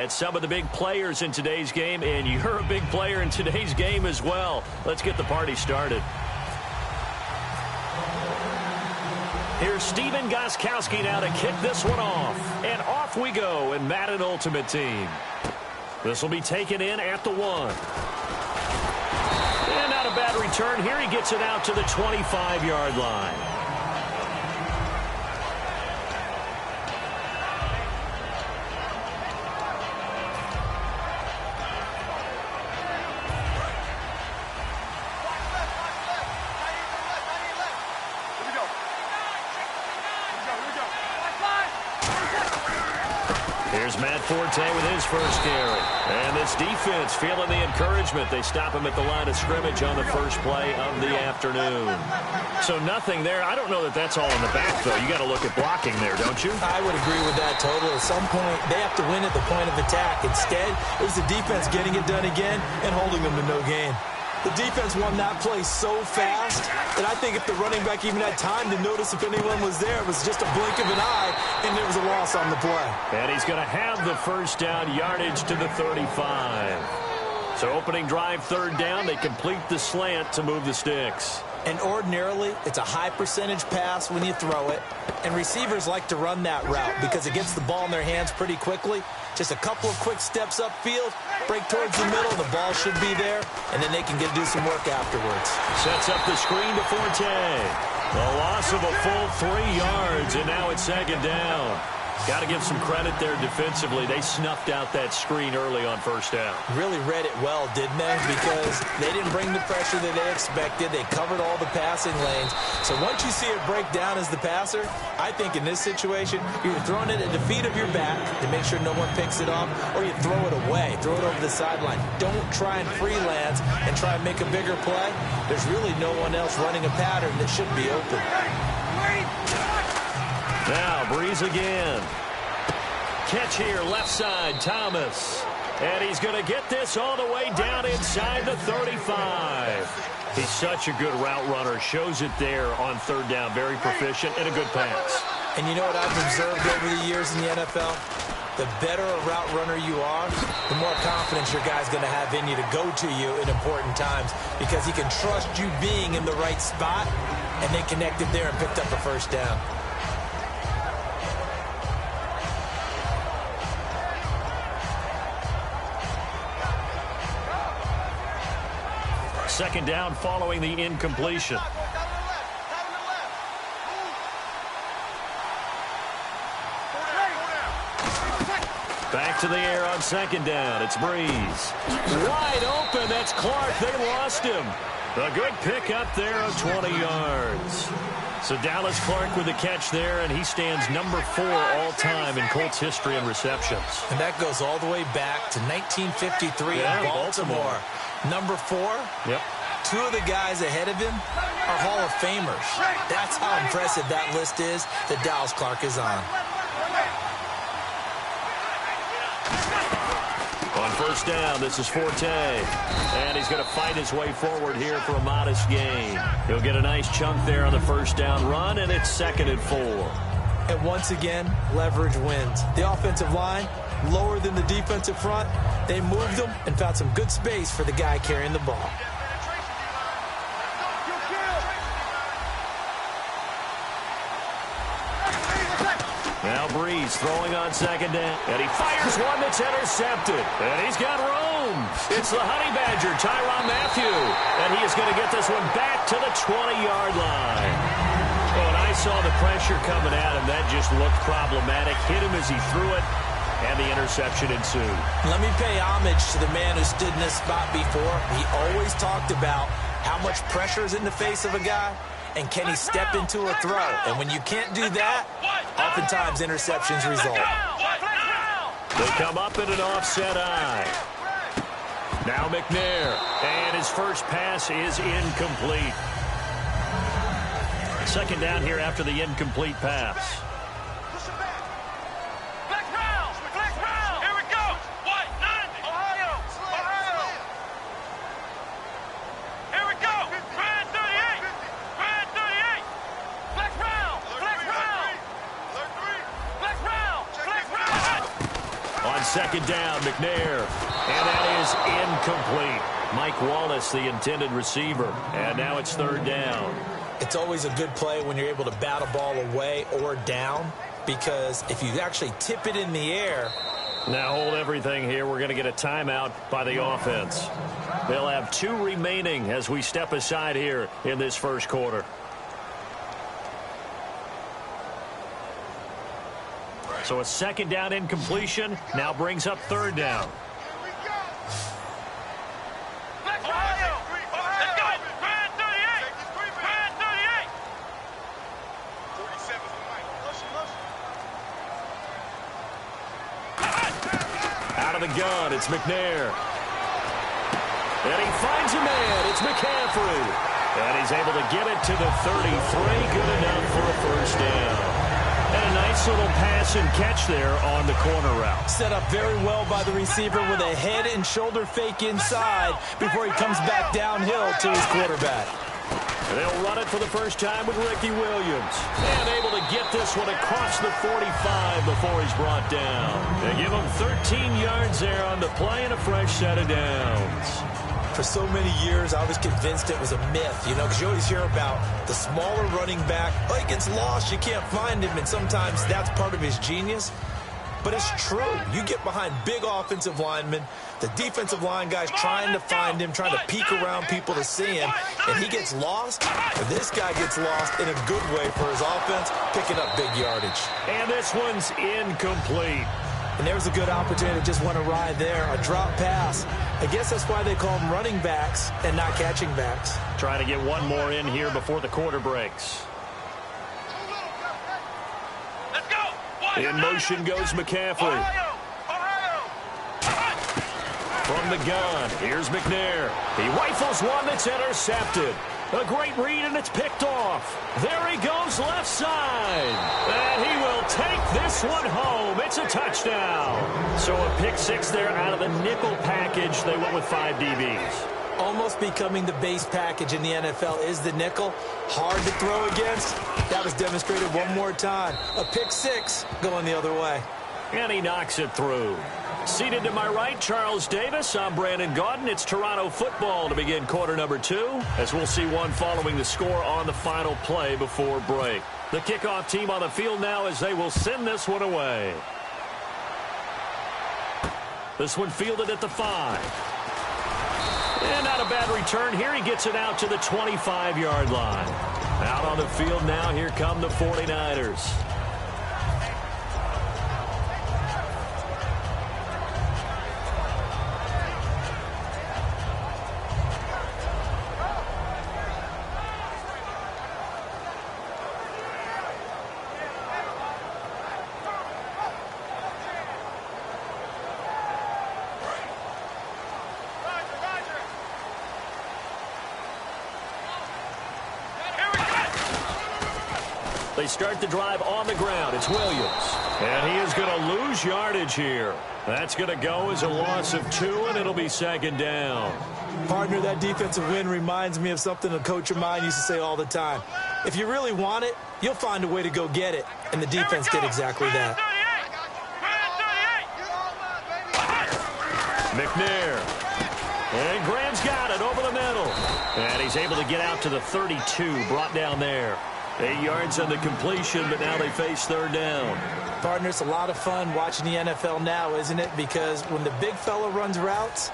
At some of the big players in today's game, and you're a big player in today's game as well. Let's get the party started. Here's Steven Gostkowski now to kick this one off. And off we go in Madden Ultimate Team. This will be taken in at the 1. And not a bad return here. He gets it out to the 25-yard line. Here's Matt Forte with his first carry. And this defense feeling the encouragement. They stop him at the line of scrimmage on the first play of the afternoon. So nothing there. I don't know that that's all in the back, though. You got to look at blocking there, don't you? I would agree with that totally. At some point, they have to win at the point of attack. Instead, it was the defense getting it done again and holding them to no gain. The defense won that play so fast that I think if the running back even had time to notice if anyone was there, it was just a blink of an eye, and there was a loss on the play. And he's going to have the first down yardage to the 35. So opening drive, third down, they complete the slant to move the sticks. And ordinarily, it's a high percentage pass when you throw it. And receivers like to run that route because it gets the ball in their hands pretty quickly. Just a couple of quick steps upfield, break towards the middle, the ball should be there, and then they can do some work afterwards. Sets up the screen to Forte. The loss of a full 3 yards, and now it's second down. Got to give some credit there defensively. They snuffed out that screen early on first down. Really read it well, didn't they? Because they didn't bring the pressure that they expected. They covered all the passing lanes. So once you see it break down as the passer, I think in this situation, you're throwing it at the feet of your back to make sure no one picks it off, or you throw it away, throw it over the sideline. Don't try and freelance and try and make a bigger play. There's really no one else running a pattern that should be open. Now, Breeze again. Catch here, left side, Thomas. And he's going to get this all the way down inside the 35. He's such a good route runner. Shows it there on third down. Very proficient and a good pass. And you know what I've observed over the years in the NFL? The better a route runner you are, the more confidence your guy's going to have in you to go to you in important times because he can trust you being in the right spot, and they connected there and picked up a first down. Second down following the incompletion. Back to the air on second down. It's Breeze. Wide open. That's Clark. They lost him. A good pick up there of 20 yards. So Dallas Clark with the catch there, and he stands number 4 all-time in Colts history in receptions. And that goes all the way back to 1953 in Baltimore. Number 4, yep. 2 of the guys ahead of him are Hall of Famers. That's how impressive that list is that Dallas Clark is on. On first down, this is Forte. And he's going to fight his way forward here for a modest gain. He'll get a nice chunk there on the first down run, and it's 2nd and 4. And once again, leverage wins. The offensive line, lower than the defensive front. They moved them and found some good space for the guy carrying the ball. Now Breeze throwing on second down. And he fires one that's intercepted. And he's got room. It's the Honey Badger, Tyrann Mathieu. And he is going to get this one back to the 20-yard line. Oh, and I saw the pressure coming at him. That just looked problematic. Hit him as he threw it. And the interception ensued. Let me pay homage to the man who stood in this spot before. He always talked about how much pressure is in the face of a guy, and can he step into a throw. And when you can't do that, oftentimes interceptions result. They come up in an offset eye. Now McNair, and his first pass is incomplete. Second down here after the incomplete pass. second down. McNair. And that is incomplete. Mike Wallace, the intended receiver. And now it's third down. It's always a good play when you're able to bat a ball away or down, because if you actually tip it in the air. Now hold everything here. We're going to get a timeout by the offense. They'll have 2 remaining as we step aside here in this first quarter. So a second down incompletion now brings up third down. The gun, it's McNair. And he finds a man. It's McCaffrey. And he's able to get it to the 33. Good enough for a first down. And a nice little pass and catch there on the corner route. Set up very well by the receiver with a head and shoulder fake inside before he comes back downhill to his quarterback. They'll run it for the first time with Ricky Williams. And able to get this one across the 45 before he's brought down. They give him 13 yards there on the play and a fresh set of downs. For so many years, I was convinced it was a myth, because you always hear about the smaller running back. Oh, he gets lost, you can't find him, and sometimes that's part of his genius. But it's true. You get behind big offensive linemen, the defensive line guys trying to find him, trying to peek around people to see him, and he gets lost. And this guy gets lost in a good way for his offense, picking up big yardage. And this one's incomplete. And there's a good opportunity to just want to ride there, a drop pass. I guess that's why they call them running backs and not catching backs. Trying to get one more in here before the quarter breaks. In motion goes McCaffrey. From the gun, here's McNair. He rifles one that's intercepted. A great read, and it's picked off. There he goes left side. And he will take this one home. It's a touchdown. So a pick 6 there out of the nickel package. They went with 5 DBs. Almost becoming the base package in the NFL is the nickel. Hard to throw against. That was demonstrated one more time. A pick 6 going the other way. And he knocks it through. Seated to my right, Charles Davis. I'm Brandon Gaudin. It's Toronto football to begin quarter number 2, as we'll see one following the score on the final play before break. The kickoff team on the field now as they will send this one away. This one fielded at the 5. And not a bad return here. He gets it out to the 25-yard line. Out on the field now, here come the 49ers. They start the drive on the ground. It's Williams. And he is going to lose yardage here. That's going to go as a loss of 2, and it'll be second down. Partner, that defensive win reminds me of something a coach of mine used to say all the time. If you really want it, you'll find a way to go get it. And the defense did exactly that. McNair. And Graham's got it over the middle. And he's able to get out to the 32, brought down there. 8 yards on the completion, but now they face third down. Partner, it's a lot of fun watching the NFL now, isn't it? Because when the big fella runs routes,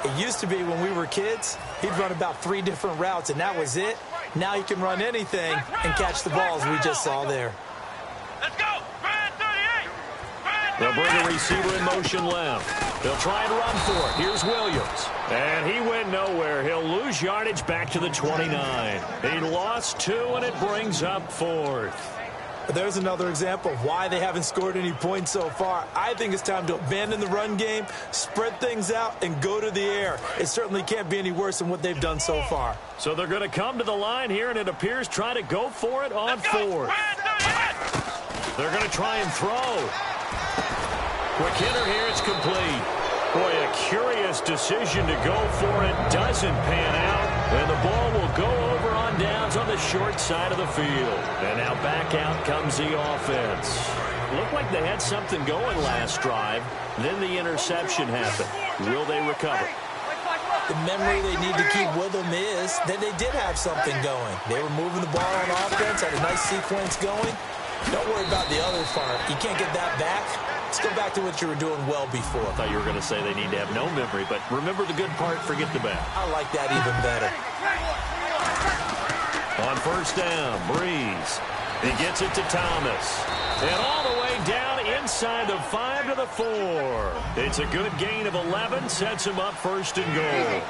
it used to be when we were kids, he'd run about 3 different routes, and that was it. Now he can run anything and catch the balls we just saw there. Let's go! They'll bring a receiver in motion left. They'll try and run for it. Here's Williams. And he went nowhere. He'll lose yardage back to the 29. He lost 2, and it brings up 4th. There's another example of why they haven't scored any points so far. I think it's time to abandon the run game, spread things out, and go to the air. It certainly can't be any worse than what they've done so far. So they're going to come to the line here, and it appears try to go for it on 4th. They're going to try and throw. Quick hitter here, it's complete. Boy, a curious decision to go for it. Doesn't pan out. And the ball will go over on downs on the short side of the field. And now back out comes the offense. Looked like they had something going last drive. Then the interception happened. Will they recover? The memory they need to keep with them is that they did have something going. They were moving the ball on offense, had a nice sequence going. Don't worry about the other part. You can't get that back. Let's go back to what you were doing well before. I thought you were going to say they need to have no memory, but remember the good part, forget the bad. I like that even better. On first down, Breeze. He gets it to Thomas. And all the way down inside the 5 to the 4. It's a good gain of 11, sets him up first and goal.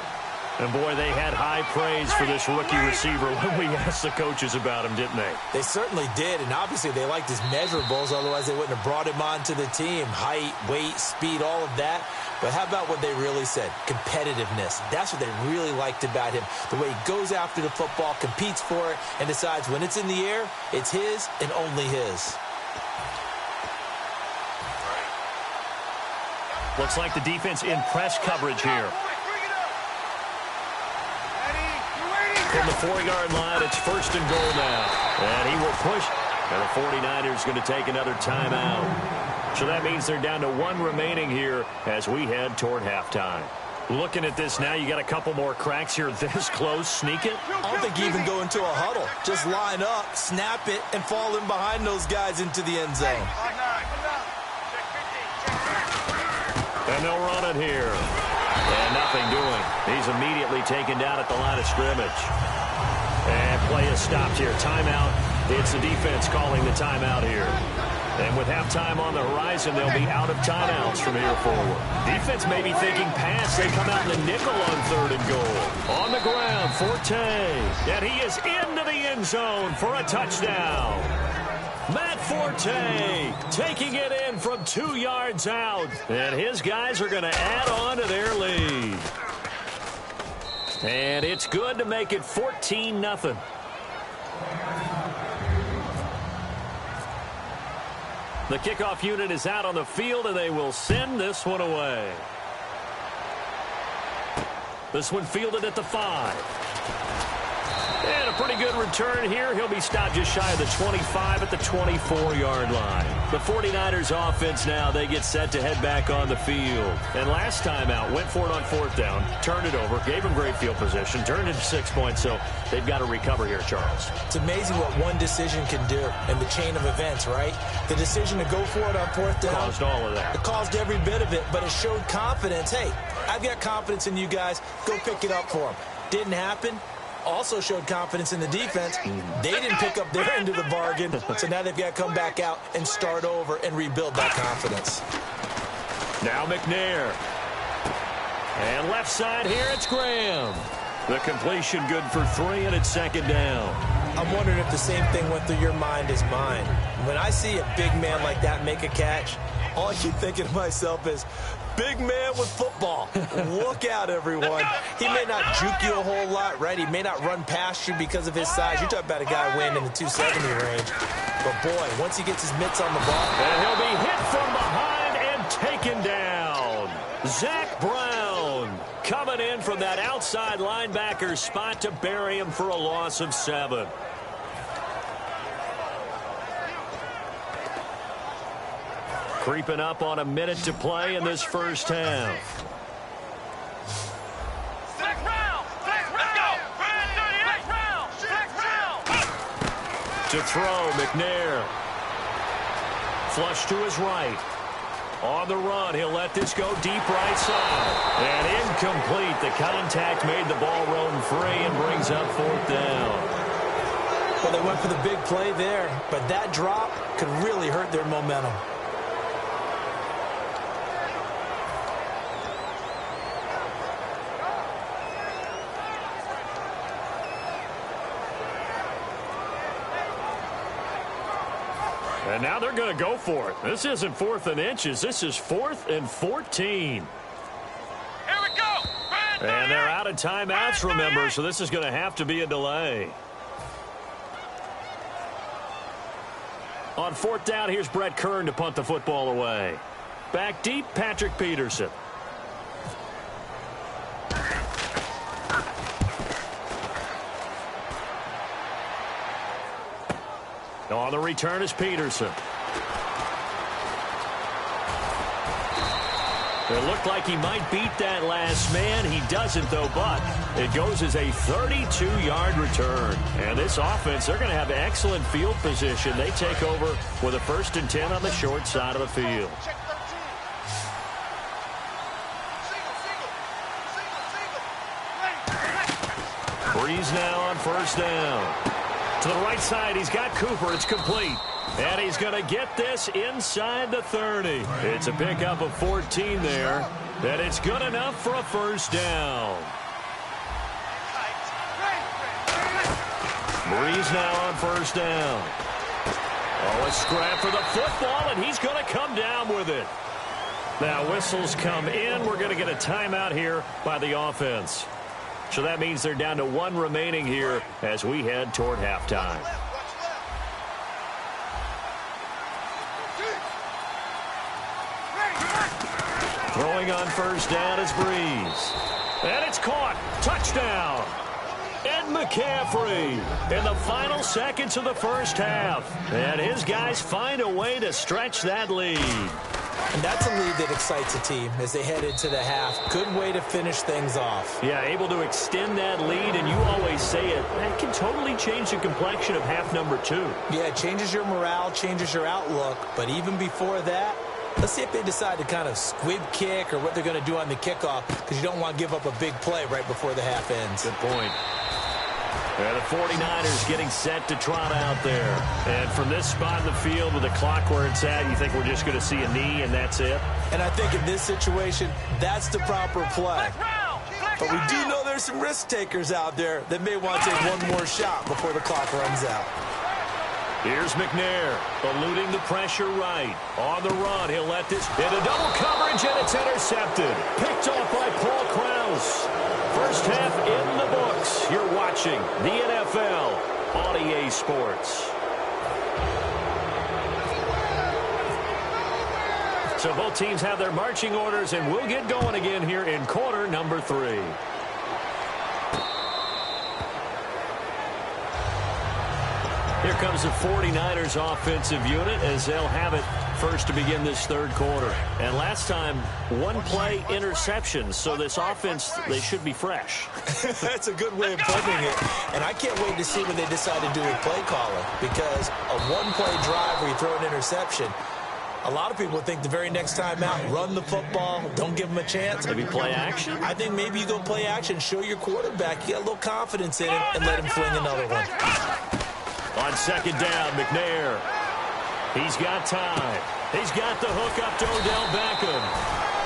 And, boy, they had high praise for this rookie receiver when we asked the coaches about him, didn't they? They certainly did, and obviously they liked his measurables, otherwise they wouldn't have brought him onto the team. Height, weight, speed, all of that. But how about what they really said? Competitiveness. That's what they really liked about him. The way he goes after the football, competes for it, and decides when it's in the air, it's his and only his. Looks like the defense in press coverage here. From the 4-yard line, it's first and goal now. And he will push. And the 49ers going to take another timeout. So that means they're down to 1 remaining here as we head toward halftime. Looking at this now, you got a couple more cracks here this close. Sneak it. I don't think you even go into a huddle. Just line up, snap it, and fall in behind those guys into the end zone. And they'll run it here. And nothing doing. He's immediately taken down at the line of scrimmage. And play is stopped here. Timeout. It's the defense calling the timeout here. And with halftime on the horizon, they'll be out of timeouts from here forward. Defense may be thinking pass. They come out in the nickel on 3rd and goal. On the ground, Forte. And he is into the end zone for a touchdown. Matt Forte taking it in from 2 yards out. And his guys are going to add on to their lead. And it's good to make it 14-0. The kickoff unit is out on the field, and they will send this one away. This one fielded at the 5. And a pretty good return here. He'll be stopped just shy of the 25 at the 24-yard line. The 49ers offense now, they get set to head back on the field. And last time out, went for it on 4th down, turned it over, gave them great field position, turned it to 6 points, so they've got to recover here, Charles. It's amazing what one decision can do in the chain of events, right? The decision to go for it on 4th down. Caused all of that. It caused every bit of it, but it showed confidence. Hey, I've got confidence in you guys. Go pick it up for them. Didn't happen. Also showed confidence in the defense. They didn't pick up their end of the bargain, so now they've got to come back out and start over and rebuild that confidence. Now McNair. And left side here, it's Graham. The completion good for 3, and it's 2nd down. I'm wondering if the same thing went through your mind as mine. When I see a big man like that make a catch, all I keep thinking to myself is, big man with football. Look out, everyone. He may not juke you a whole lot, right? He may not run past you because of his size. You're talking about a guy weighing in the 270 range. But, boy, once he gets his mitts on the ball. And he'll be hit from behind and taken down. Zach Brown coming in from that outside linebacker spot to bury him for a loss of 7. Creeping up on a minute to play in this first half. To throw, McNair. Flush to his right. On the run, he'll let this go deep right side. And incomplete. The contact made the ball roam free and brings up 4th down. Well, they went for the big play there, but that drop could really hurt their momentum. And now they're going to go for it. This isn't 4th and inches. This is 4th and 14. Here we go. And they're out of timeouts, remember, so this is going to have to be a delay. On 4th down, here's Brett Kern to punt the football away. Back deep, Patrick Peterson. On the return is Peterson. It looked like he might beat that last man. He doesn't, though, but it goes as a 32-yard return. And this offense, they're going to have excellent field position. They take over with a 1st and 10 on the short side of the field. Breeze now on 1st down. To the right side, he's got Cooper. It's complete. And he's going to get this inside the 30. It's a pickup of 14 there. And it's good enough for a 1st down. Breeze now on 1st down. Oh, a scrap for the football, and he's going to come down with it. Now, whistles come in. We're going to get a timeout here by the offense. So that means they're down to 1 remaining here as we head toward halftime. Throwing on 1st down is Breeze. And it's caught. Touchdown. Ed McCaffrey in the final seconds of the 1st half. And his guys find a way to stretch that lead. And that's a lead that excites a team as they head into the half. Good way to finish things off. Yeah, able to extend that lead, and you always say it, that can totally change the complexion of half number 2. Yeah, it changes your morale, changes your outlook. But even before that, let's see if they decide to kind of squib kick or what they're going to do on the kickoff, because you don't want to give up a big play right before the half ends. Good point. And the 49ers getting set to trot out there. And from this spot in the field with the clock where it's at, you think we're just going to see a knee and that's it? And I think in this situation, that's the proper play. But we do know there's some risk takers out there that may want to take one more shot before the clock runs out. Here's McNair, eluding the pressure right. On the run, he'll let this into double coverage, and it's intercepted. Picked off by Paul Krause. 1st half in the books. You're watching the NFL on EA Sports. So both teams have their marching orders, and we'll get going again here in quarter number 3. Here comes the 49ers offensive unit as they'll have it first to begin this 3rd quarter. And last time, 1 play interceptions. So this offense, they should be fresh. That's a good way of putting it. And I can't wait to see what they decide to do with play calling, because a 1-play drive where you throw an interception, a lot of people think the very next time out, run the football, don't give them a chance. Maybe play action? I think maybe you go play action, show your quarterback you got a little confidence in him, and let him fling another one. On 2nd down, McNair. He's got time. He's got the hook up to Odell Beckham.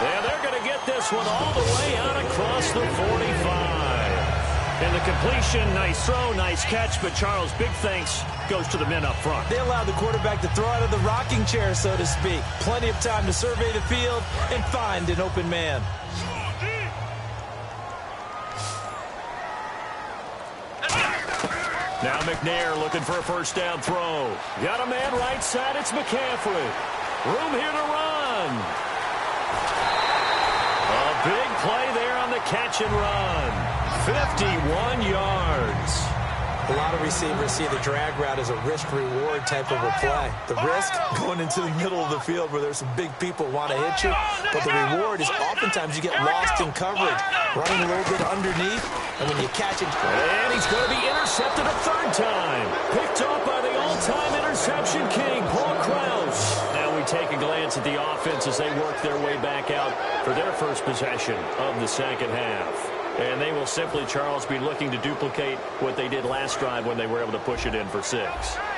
And they're going to get this one all the way out across the 45. And the completion, nice throw, nice catch. But, Charles, big thanks goes to the men up front. They allowed the quarterback to throw out of the rocking chair, so to speak. Plenty of time to survey the field and find an open man. Now McNair looking for a 1st down throw. Got a man right side. It's McCaffrey. Room here to run. A big play there on the catch and run. 51 yards. A lot of receivers see the drag route as a risk-reward type of a play. The risk, going into the middle of the field where there's some big people want to hit you. But the reward is oftentimes you get lost in coverage, running a little bit underneath, and when you catch it. And he's going to be intercepted a 3rd time. Picked off by the all-time interception king, Paul Krause. Now we take a glance at the offense as they work their way back out for their first possession of the 2nd half. And they will simply, Charles, be looking to duplicate what they did last drive when they were able to push it in for 6.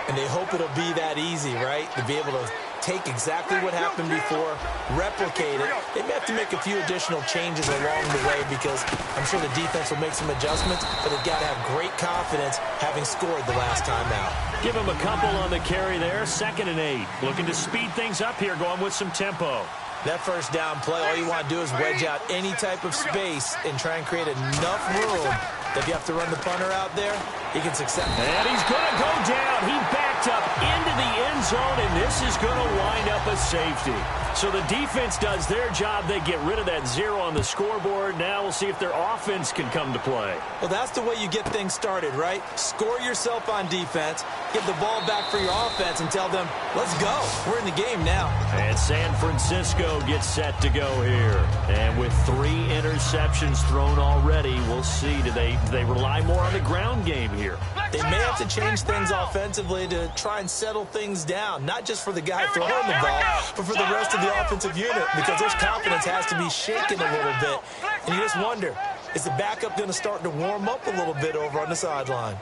And they hope it'll be that easy, right? To be able to take exactly what happened before, replicate it. They may have to make a few additional changes along the way because I'm sure the defense will make some adjustments, but they've got to have great confidence having scored the last time out. Give him a couple on the carry there. 2nd and 8. Looking to speed things up here, going with some tempo. That 1st down play, all you want to do is wedge out any type of space and try and create enough room that if you have to run the punter out there, he can success. And he's going to go down. He backed picked up into the end zone, and this is going to wind up a safety. So the defense does their job. They get rid of that 0 on the scoreboard. Now we'll see if their offense can come to play. Well, that's the way you get things started, right? Score yourself on defense, give the ball back for your offense, and tell them, let's go. We're in the game now. And San Francisco gets set to go here. And with 3 interceptions thrown already, we'll see. Do they rely more on the ground game here? They may have to change things offensively to try and settle things down, not just for the guy throwing the ball, but for the rest of the offensive unit, because their confidence has to be shaken a little bit. And you just wonder, is the backup going to start to warm up a little bit over on the sideline?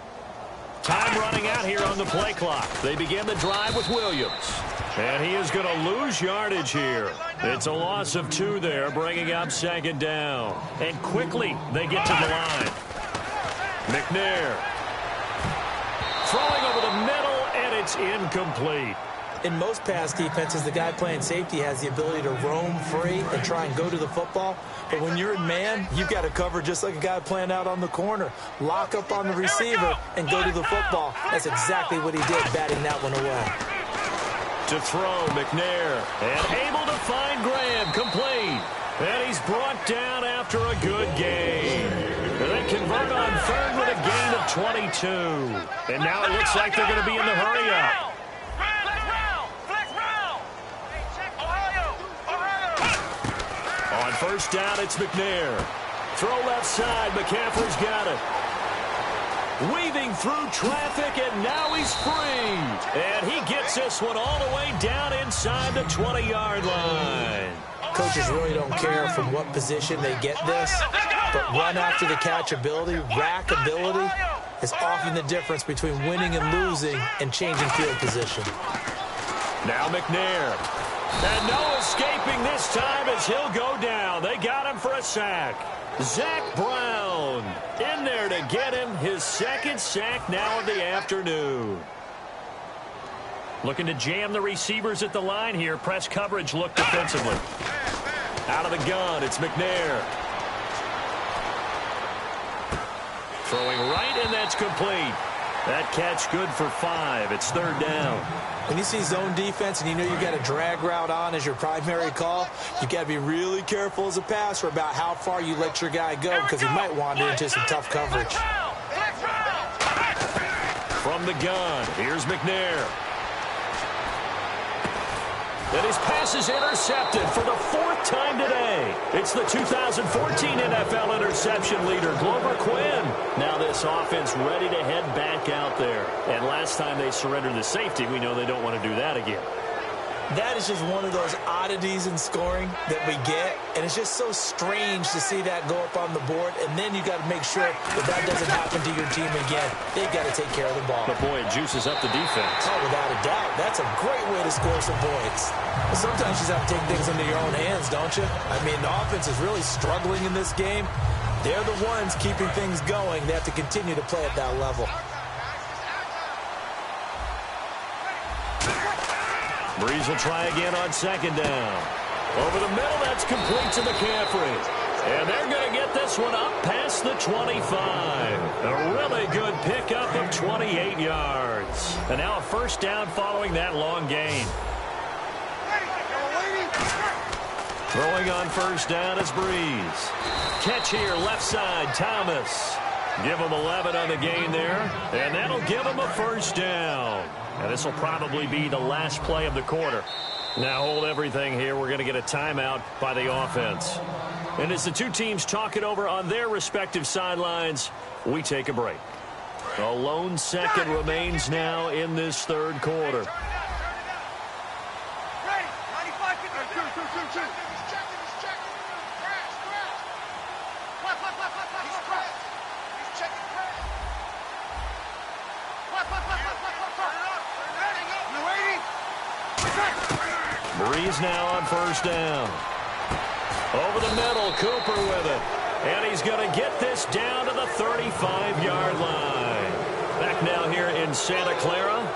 Time running out here on the play clock. They begin the drive with Williams. And he is going to lose yardage here. It's a loss of 2 there, bringing up 2nd down. And quickly, they get to the line. McNair. Throwing over the middle, and it's incomplete. In most pass defenses, the guy playing safety has the ability to roam free and try and go to the football. But when you're in man, you've got to cover just like a guy playing out on the corner. Lock up on the receiver and go to the football. That's exactly what he did, batting that one away. To throw, McNair. And able to find Graham, complete. And he's brought down after a good game. And they convert on 3rd with a gain of 22. And now it looks like they're going to be in the hurry-up. On 1st down, it's McNair. Throw left side. McCaffrey's got it. Weaving through traffic, and now he's free. And he gets this one all the way down inside the 20-yard line. Coaches really don't care from what position they get this, but run after the catch ability, rack ability, is often the difference between winning and losing and changing field position. Now McNair. And no escaping this time as he'll go down. They got him for a sack. Zach Brown in there to get him his 2nd sack now of the afternoon. Looking to jam the receivers at the line here. Press coverage look defensively. Out of the gun, it's McNair. Throwing right, and that's complete. That catch good for 5. It's 3rd down. When you see zone defense and you know you've got a drag route on as your primary call, you've got to be really careful as a passer about how far you let your guy go, because he might wander into some tough coverage. From the gun, here's McNair. And his pass is intercepted for the 4th time today. It's the 2014 NFL interception leader, Glover Quinn. Now this offense ready to head back out there. And last time they surrendered the safety, we know they don't want to do that again. That is just one of those oddities in scoring that we get, and it's just so strange to see that go up on the board, and then you got to make sure that that doesn't happen to your team again. They've got to take care of the ball. But boy, it juices up the defense. Oh, without a doubt. That's a great way to score some points. But sometimes you just have to take things into your own hands, don't you? I mean, the offense is really struggling in this game. They're the ones keeping things going. They have to continue to play at that level. Breeze will try again on 2nd down. Over the middle, that's complete to McCaffrey. And they're going to get this one up past the 25. A really good pickup of 28 yards. And now a 1st down following that long gain. Throwing on 1st down is Breeze. Catch here, left side, Thomas. Give him 11 on the gain there. And that'll give him a 1st down. And this will probably be the last play of the quarter. Now hold everything here. We're going to get a timeout by the offense. And as the two teams talk it over on their respective sidelines, we take a break. A lone second remains now in this 3rd quarter. Breeze now on 1st down. Over the middle, Cooper with it. And he's going to get this down to the 35-yard line. Back now here in Santa Clara.